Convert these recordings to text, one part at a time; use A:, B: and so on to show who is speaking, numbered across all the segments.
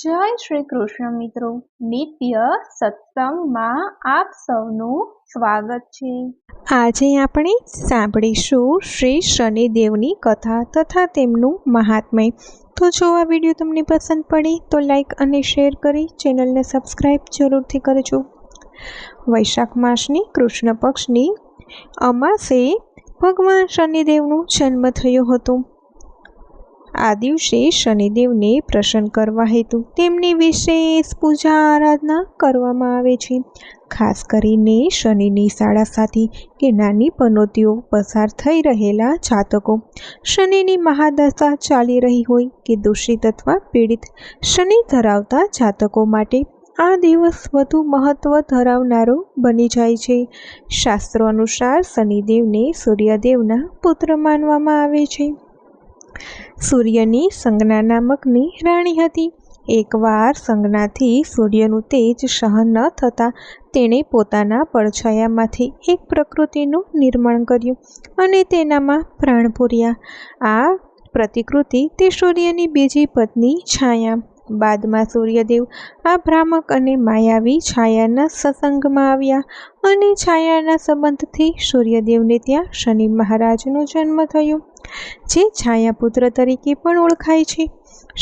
A: જય શ્રી કૃષ્ણ મિત્રો, નિત્ય સત્સંગમાં આપ સૌનું સ્વાગત છે।
B: આજે આપણે સાંભળીશું શ્રી શનિદેવની કથા તથા તેમનું મહાત્મ્ય। તો જો આ વિડીયો તમને પસંદ પડે તો લાઈક અને શેર કરી ચેનલને સબસ્ક્રાઈબ જરૂરથી કરજો। વૈશાખ માસની કૃષ્ણ પક્ષની અમાસે ભગવાન શનિદેવનો જન્મ થયો હતો। આ દિવસે શનિદેવને પ્રસન્ન કરવા હેતુ તેમની વિશેષ પૂજા આરાધના કરવામાં આવે છે। ખાસ કરીને શનિની સાડાસાતી કે નાની પનોતીઓ પસાર થઈ રહેલા જાતકો, શનિની મહાદશા ચાલી રહી હોય કે દૂષિત અથવા પીડિત શનિ ધરાવતા જાતકો માટે આ દિવસ વધુ મહત્વ ધરાવનારો બની જાય છે। શાસ્ત્રો અનુસાર શનિદેવને સૂર્યદેવના પુત્ર માનવામાં આવે છે। સૂર્યની સંજ્ઞા નામકની રાણી હતી। એકવાર સંજ્ઞાથી સૂર્યનું તેજ સહન ન થતાં તેણે પોતાના પડછાયામાંથી એક પ્રકૃતિનું નિર્માણ કર્યું અને તેનામાં પ્રાણ પૂર્યા। આ પ્રતિકૃતિ તે સૂર્યની બીજી પત્ની છાયા। બાદમાં સૂર્યદેવ આ ભ્રામક અને માયાવી છાયાના સત્સંગમાં આવ્યા અને છાયાના સંબંધથી સૂર્યદેવને ત્યાં શનિ મહારાજનો જન્મ થયો, જે છાયાપુત્ર તરીકે પણ ઓળખાય છે।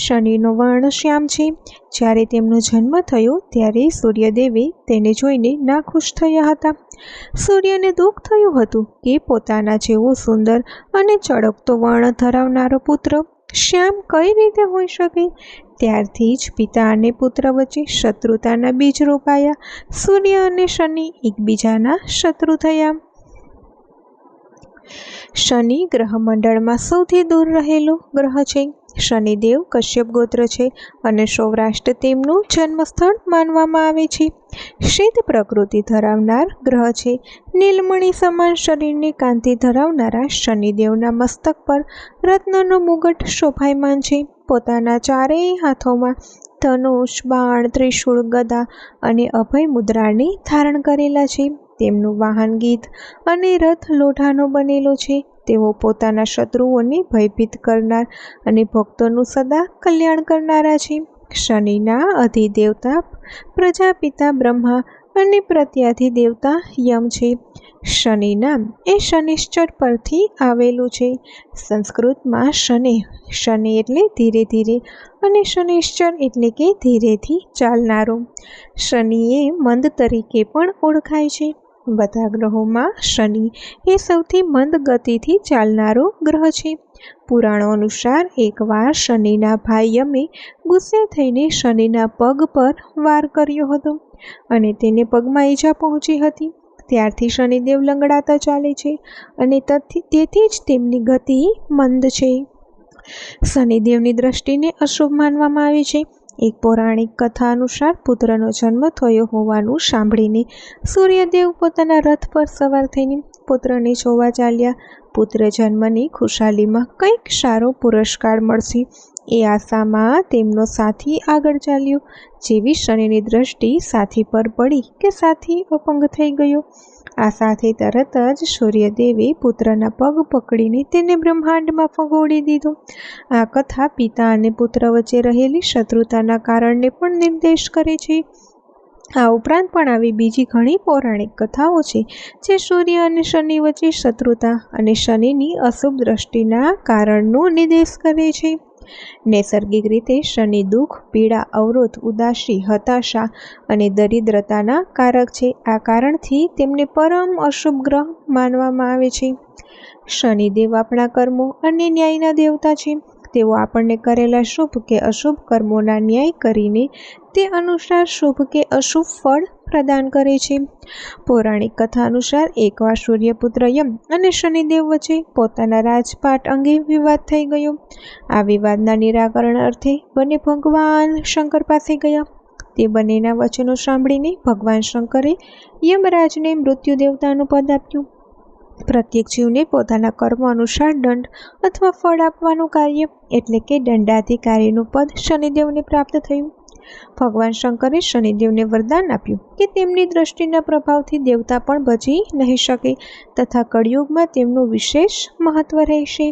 B: શનિનો વર્ણ શ્યામ છે। જ્યારે તેમનો જન્મ થયો ત્યારે સૂર્યદેવે તેને જોઈને નાખુશ થયા હતા। સૂર્યને દુઃખ થયું હતું કે પોતાના જેવો સુંદર અને ચળકતો વર્ણ ધરાવનારો પુત્ર શ્યામ કઈ રીતે હોઈ શકે। ત્યારથી જ પિતા અને પુત્ર વચ્ચે શત્રુતાના બીજ રોપાયા। સૂર્ય અને શનિ એકબીજાના શત્રુ થયા। શનિ ગ્રહમંડળમાં સૌથી દૂર રહેલો ગ્રહ છે। શનિદેવ કશ્યપ ગોત્ર છે અને સૌરાષ્ટ્ર તેમનું જન્મસ્થળ માનવામાં આવે છે। શીત પ્રકૃતિ ધરાવનાર ગ્રહ છે। નીલમણી સમાન શરીરની કાંતિ ધરાવનારા શનિદેવના મસ્તક પર રત્નનો મુગટ શોભાયમાન છે। પોતાના ચારેય હાથોમાં ધનુષ, બાણ, ત્રિશૂળ, ગદા અને અભય મુદ્રાને ધારણ કરેલા છે। તેમનું વાહન ગીધ અને રથ લોઢાનો બનેલો છે। તેઓ પોતાના શત્રુઓને ભયભીત કરનાર અને ભક્તોનું સદા કલ્યાણ કરનારા છે। શનિના અધિદેવતા પ્રજાપિતા બ્રહ્મા અને પ્રત્યાધિદેવતા યમ છે। શનિ નામ એ શનિશ્ચર પરથી આવેલું છે। સંસ્કૃતમાં શનિ એટલે ધીરે ધીરે અને શનિશ્ચર એટલે કે ધીરેથી ચાલનારો। શનિ એ મંદ તરીકે પણ ઓળખાય છે। બધા ગ્રહોમાં શનિ એ સૌથી મંદ ગતિથી ચાલનારો ગ્રહ છે। પુરાણો અનુસાર એકવાર શનિના ભાઈ યમે ગુસ્સે થઈને શનિના પગ પર વાર કર્યો હતો અને તેને પગમાં ઈજા પહોંચી હતી। ત્યારથી શનિદેવ લંગડાતા ચાલે છે અને તેથી જ તેમની ગતિ મંદ છે। શનિદેવની દ્રષ્ટિને અશુભ માનવામાં આવે છે। એક પૌરાણિક કથા અનુસાર પુત્રનો જન્મ થયો હોવાનું સાંભળીને સૂર્યદેવ પોતાના રથ પર સવાર થઈને પુત્રને જોવા ચાલ્યા। પુત્ર જન્મની ખુશાલીમાં કંઈક સારો પુરસ્કાર મળશે એ આશામાં તેમનો સાથી આગળ ચાલ્યો। જેવી શનિની દ્રષ્ટિ સાથી પર પડી કે સાથી અપંગ થઈ ગયો। આ સાથે તરત જ સૂર્યદેવે પુત્રના પગ પકડીને તેને બ્રહ્માંડમાં ફગોડી દીધો। આ કથા પિતા અને પુત્ર વચ્ચે રહેલી શત્રુતાના કારણને પણ નિર્દેશ કરે છે। આ ઉપરાંત પણ આવી બીજી ઘણી પૌરાણિક કથાઓ છે જે સૂર્ય અને શનિ વચ્ચે શત્રુતા અને શનિની અશુભ દ્રષ્ટિના કારણનો નિર્દેશ કરે છે। નૈસર્ગિક રીતે શનિ દુઃખ, પીડા, અવરોધ, ઉદાસી, હતાશા અને દરિદ્રતાના કારક છે। આ કારણથી તેમને પરમ અશુભ ગ્રહ માનવામાં આવે છે। શનિદેવ આપણા કર્મો અને ન્યાયના દેવતા છે। તેઓ આપણને કરેલા શુભ કે અશુભ કર્મોના ન્યાય કરીને તે અનુસાર શુભ કે અશુભ ફળ પ્રદાન કરે છે। પૌરાણિક કથા અનુસાર એકવાર સૂર્યપુત્ર યમ અને શનિદેવ વચ્ચે પોતાના રાજપાટ અંગે વિવાદ થઈ ગયો। આ વિવાદના નિરાકરણ અર્થે બંને ભગવાન શંકર પાસે ગયા। તે બંનેના વચનો સાંભળીને ભગવાન શંકરે યમરાજને મૃત્યુ દેવતાનું પદ આપ્યું। પ્રત્યેક જીવને પોતાના કર્મ અનુસાર દંડ અથવા ફળ આપવાનું કાર્ય એટલે કે દંડાધિકારીનું પદ શનિદેવને પ્રાપ્ત થયું। ભગવાન શંકરે શનિદેવને વરદાન આપ્યું કે તેમની દ્રષ્ટિના પ્રભાવથી દેવતા પણ બચી નહીં શકે તથા કળિયુગમાં તેમનું વિશેષ મહત્વ રહેશે.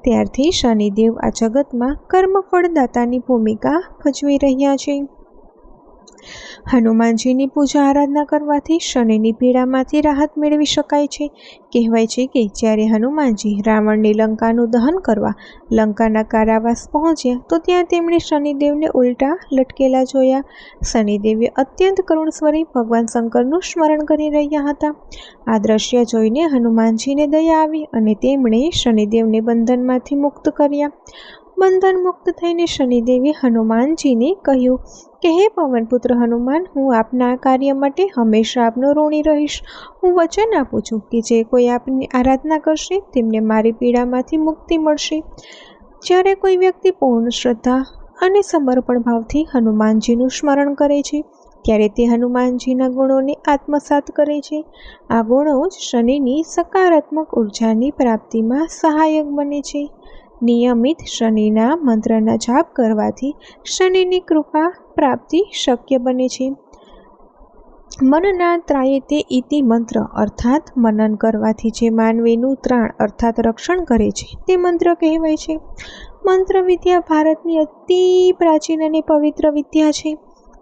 B: ત્યારથી શનિદેવ આ જગતમાં કર્મફળદાતાની ભૂમિકા ભજવી રહ્યા છે. હનુમાનજીની પૂજા આરાધના કરવાથી શનિની પીડામાંથી રાહત મેળવી શકાય છે. કહેવાય છે કે જ્યારે હનુમાનજી રાવણની લંકાનું દહન કરવા લંકાના કારાવાસ પહોંચ્યા તો ત્યાં તેમણે શનિદેવને ઉલટા લટકેલા જોયા. શનિદેવે અત્યંત કરુણ સ્વરે ભગવાન શંકરનું સ્મરણ કરી રહ્યા હતા. આ દ્રશ્ય જોઈને હનુમાનજીને દયા આવી અને તેમણે શનિદેવને બંધનમાંથી મુક્ત કર્યા. બંધન મુક્ત થઈને શનિદેવે હનુમાનજીને કહ્યું કે હે પવનપુત્ર હનુમાન, હું આપના આ કાર્ય માટે હંમેશા આપનો ઋણી રહીશ. હું વચન આપું છું કે જે કોઈ આપની આરાધના કરશે તેમને મારી પીડામાંથી મુક્તિ મળશે. જ્યારે કોઈ વ્યક્તિ પૂર્ણ શ્રદ્ધા અને સમર્પણ ભાવથી હનુમાનજીનું સ્મરણ કરે છે ત્યારે તે હનુમાનજીના ગુણોને આત્મસાત કરે છે. આ ગુણો જ શનિની સકારાત્મક ઉર્જાની પ્રાપ્તિમાં સહાયક બને છે. નિયમિત શનિના મંત્રના જાપ કરવાથી શનિની કૃપા પ્રાપ્તિ શક્ય બને છે. મનના ત્રાયતે ઇતિ મંત્ર અર્થાત મનન કરવાથી જે માનવીનું ત્રાણ અર્થાત રક્ષણ કરે છે તે મંત્ર કહેવાય છે. મંત્ર વિદ્યા ભારતની અતિ પ્રાચીન અને પવિત્ર વિદ્યા છે.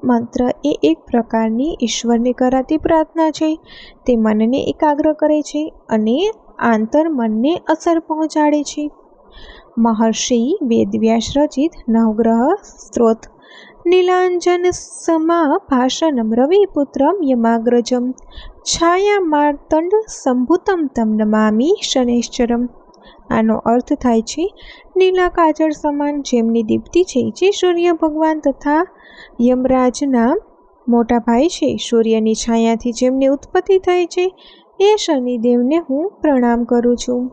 B: મંત્ર એ એક પ્રકારની ઈશ્વરને કરાતી પ્રાર્થના છે. તે મનને એકાગ્ર કરે છે અને આંતર મનને અસર પહોંચાડે છે. મહર્ષિ વેદવ્યાસ રચિત નવગ્રહ સ્ત્રોત નીલાંજન સમાભાષણમ રવિપુત્રમ યમાગ્રજમ છાયા માર્તંડ સંભુતમ તમ નમામી શનૈશ્ચરમ. આનો અર્થ થાય છે નીલા કાજળ સમાન જેમની દીપ્તિ છે, જે સૂર્ય ભગવાન તથા યમરાજના મોટા ભાઈ છે. સૂર્યની છાયાથી જેમની ઉત્પત્તિ થાય છે એ શનિદેવને હું પ્રણામ કરું છું.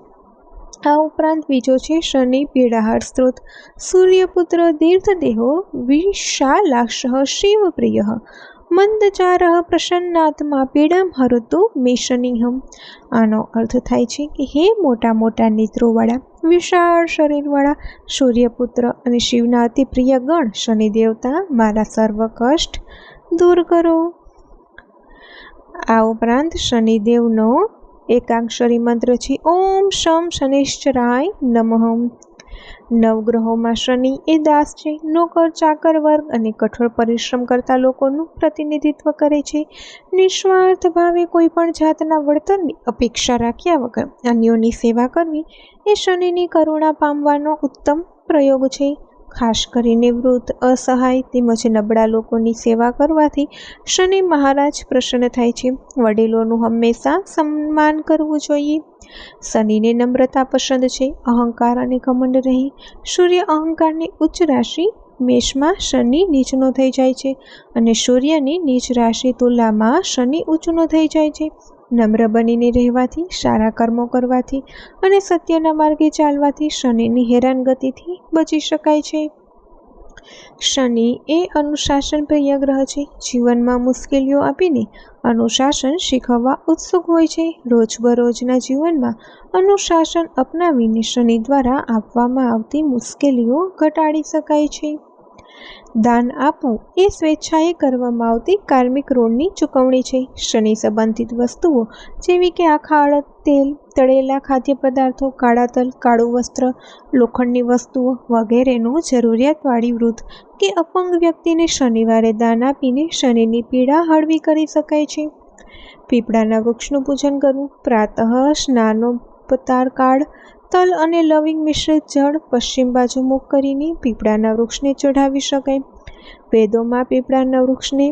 B: આ ઉપરાંત બીજો છે શનિ પીડાહાર સ્ત્રોત. સૂર્યપુત્ર દીર્ઘદેહો વિશાલાક્ષ શિવપ્રિય મંદચાર પ્રસન્નાત્મા પીડામ હરતુ મે શનિહમ. આનો અર્થ થાય છે કે હે મોટા મોટા નેત્રોવાળા, વિશાળ શરીરવાળા સૂર્યપુત્ર અને શિવના અતિ પ્રિય ગણ શનિ દેવતા, મારા સર્વ કષ્ટ દૂર કરો. આ ઉપરાંત શનિદેવનો એકાક્ષરી મંત્ર છે ઓમ શમ શનિશ્ચરાય નમઃ. નવગ્રહોમાં શનિ એ દાસ છે. નોકર, ચાકર વર્ગ અને કઠોર પરિશ્રમ કરતા લોકોનું પ્રતિનિધિત્વ કરે છે. નિસ્વાર્થ ભાવે કોઈ પણ જાતના વળતરની અપેક્ષા રાખ્યા વગર અન્યોની સેવા કરવી એ શનિની કરુણા પામવાનો ઉત્તમ પ્રયોગ છે. ખાસ કરીને વૃદ્ધ, અસહાય તેમજ નબળા લોકોની સેવા કરવાથી શનિ મહારાજ પ્રસન્ન થાય છે. વડીલોનું હંમેશા સન્માન કરવું જોઈએ. શનિને નમ્રતા પસંદ છે, અહંકાર અને ઘમંડ નહીં. સૂર્ય અહંકારની ઉચ્ચ રાશિ મેષમાં શનિ નીચનો થઈ જાય છે અને સૂર્યની નીચ રાશિ તુલામાં શનિ ઊંચનો થઈ જાય છે. નમ્ર બનીને રહેવાથી, સારા કર્મો કરવાથી અને સત્યના માર્ગે ચાલવાથી શનિની હેરાનગતિથી બચી શકાય છે. શનિ એ અનુશાસન પ્રિય ગ્રહ છે. જીવનમાં મુશ્કેલીઓ આપીને અનુશાસન શીખવવા ઉત્સુક હોય છે. રોજબરોજના જીવનમાં અનુશાસન અપનાવીને શનિ દ્વારા આપવામાં આવતી મુશ્કેલીઓ ઘટાડી શકાય છે. દાન આપવું એ સ્વેચ્છાએ કરવામાં આવતી કાર્મિક ઋણની ચૂકવણી છે. શનિ સંબંધિત વસ્તુઓ જેવી કે આખા અડદ, તેલ, તળેલા ખાદ્ય પદાર્થો, કાળા તલ, કાળું વસ્ત્ર, લોખંડની વસ્તુઓ વગેરેનું જરૂરિયાતવાળી વૃદ્ધ કે અપંગ વ્યક્તિને શનિવારે દાન આપીને શનિની પીડા હળવી કરી શકાય છે. પીપળાના વૃક્ષનું પૂજન કરવું. પ્રાતઃ સ્નાનોપચાર કાળ તલ અને લવિંગ મિશ્રિત જળ પશ્ચિમ બાજુ મુખ કરીને પીપળાના વૃક્ષને ચઢાવી શકાય. વેદોમાં પીપળાના વૃક્ષને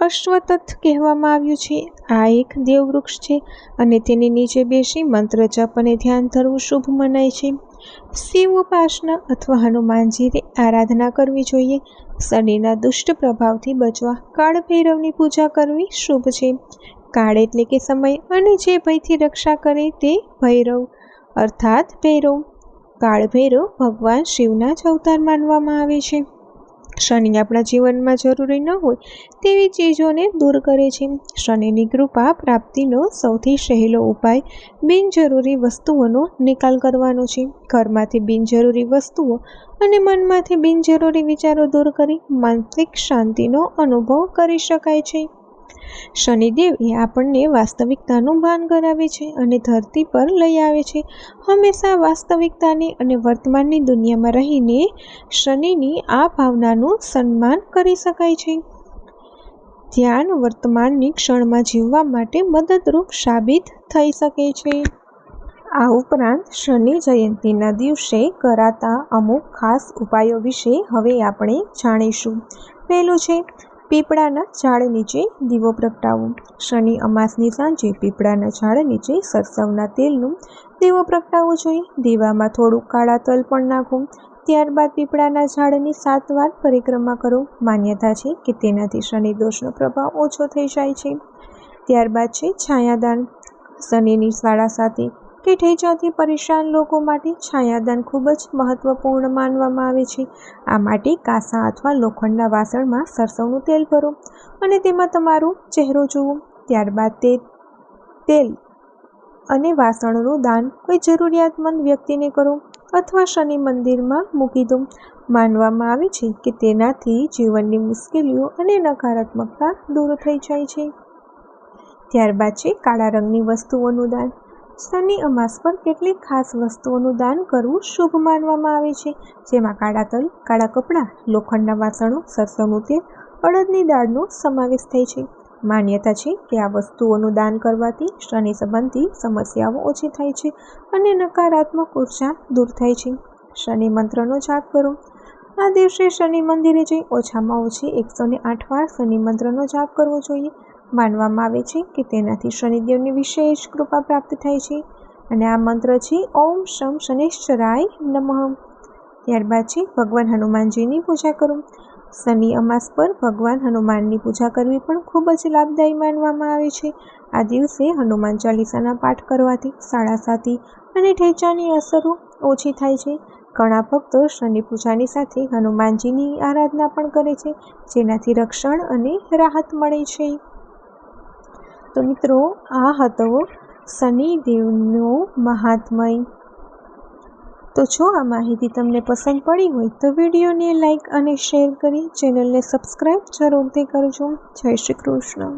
B: અશ્વત્થ કહેવામાં આવ્યું છે. આ એક દેવવૃક્ષ છે અને તેની નીચે બેસી મંત્ર જપ અને ધ્યાન ધરવું શુભ મનાય છે. શિવ ઉપાસના અથવા હનુમાનજીની આરાધના કરવી જોઈએ. શનિના દુષ્ટ પ્રભાવથી બચવા કાળ ભૈરવની પૂજા કરવી શુભ છે. કાળ એટલે કે સમય અને જે ભયથી રક્ષા કરે તે ભૈરવ અર્થાત ભૈરવ. કાળ ભૈરવ ભગવાન શિવના જ અવતાર માનવામાં આવે છે. શનિ આપણા જીવનમાં જરૂરી ન હોય તેવી ચીજોને દૂર કરે છે. શનિની કૃપા પ્રાપ્તિનો સૌથી સહેલો ઉપાય બિનજરૂરી વસ્તુઓનો નિકાલ કરવાનો છે. ઘરમાંથી બિનજરૂરી વસ્તુઓ અને મનમાંથી બિનજરૂરી વિચારો દૂર કરી માનસિક શાંતિનો અનુભવ કરી શકાય છે. શનિદેવ એ આપણને વાસ્તવિકતાનું ભાન કરાવે છે અને ધરતી પર લઈ આવે છે. હંમેશા વાસ્તવિકતાની અને વર્તમાનની દુનિયામાં રહીને શનિની આ ભાવનાનું સન્માન કરી શકાય છે. ધ્યાન વર્તમાનની ક્ષણમાં જીવવા માટે મદદરૂપ સાબિત થઈ શકે છે. આ ઉપરાંત શનિ જયંતિના દિવસે કરાતા અમુક ખાસ ઉપાયો વિશે હવે આપણે જાણીશું. પહેલું છે પીપળાના ઝાડ નીચે દીવો પ્રગટાવવો. શનિ અમાસની સાંજે પીપળાના ઝાડ નીચે સરસવના તેલનું દીવો પ્રગટાવવો જોઈએ. દીવામાં થોડું કાળા તલ પણ નાખો. ત્યારબાદ પીપળાના ઝાડની 7 વાર પરિક્રમા કરો. માન્યતા છે કે તેનાથી શનિ દોષનો પ્રભાવ ઓછો થઈ જાય છે. ત્યારબાદ છે છાયાદાન. શનિની શાળા સાથે કે ઠેચાથી પરેશાન લોકો માટે છાયાદાન ખૂબ જ મહત્વપૂર્ણ માનવામાં આવે છે. આ માટે કાંસા અથવા લોખંડના વાસણમાં સરસવનું તેલ ભરો અને તેમાં તમારો ચહેરો જુઓ. ત્યારબાદ તે તેલ અને વાસણનું દાન કોઈ જરૂરિયાતમંદ વ્યક્તિને કરો અથવા શનિ મંદિરમાં મૂકી દો. માનવામાં આવે છે કે તેનાથી જીવનની મુશ્કેલીઓ અને નકારાત્મકતા દૂર થઈ જાય છે. ત્યારબાદ છે કાળા રંગની વસ્તુઓનું દાન. શનિ અમાસ પર કેટલીક ખાસ વસ્તુઓનું દાન કરવું શુભ માનવામાં આવે છે, જેમાં કાળા તલ, કાળા કપડાં, લોખંડના વાસણો, સરસવનું તેલ, અડદની દાળનો સમાવેશ થાય છે. માન્યતા છે કે આ વસ્તુઓનું દાન કરવાથી શનિ સંબંધી સમસ્યાઓ ઓછી થાય છે અને નકારાત્મક ઉર્જા દૂર થાય છે. શનિ મંત્રનો જાપ કરો. આ દિવસે શનિ મંદિરે જઈ ઓછામાં ઓછી 108 વાર શનિ મંત્રનો જાપ કરવો જોઈએ. માનવામાં આવે છે કે તેનાથી શનિદેવની વિશેષ કૃપા પ્રાપ્ત થાય છે અને આ મંત્ર છે ઓમ શમ શનૈશ્ચરાય નમઃ. ત્યારબાદ છે ભગવાન હનુમાનજીની પૂજા કરો. શનિ અમાસ પર ભગવાન હનુમાનની પૂજા કરવી પણ ખૂબ જ લાભદાયી માનવામાં આવે છે. આ દિવસે હનુમાન ચાલીસાના પાઠ કરવાથી સાડાસાતી અને ઠેચાની અસરો ઓછી થાય છે. ઘણા ભક્તો શનિ પૂજાની સાથે હનુમાનજીની આરાધના પણ કરે છે, જેનાથી રક્ષણ અને રાહત મળે છે. તો મિત્રો, આ હતો શનિદેવનો મહાત્મય. તો જો આ માહિતી તમને પસંદ પડી હોય તો વિડીયોને લાઈક અને શેર કરી ચેનલને સબસ્ક્રાઈબ જરૂરથી કરજો. જય શ્રી કૃષ્ણ.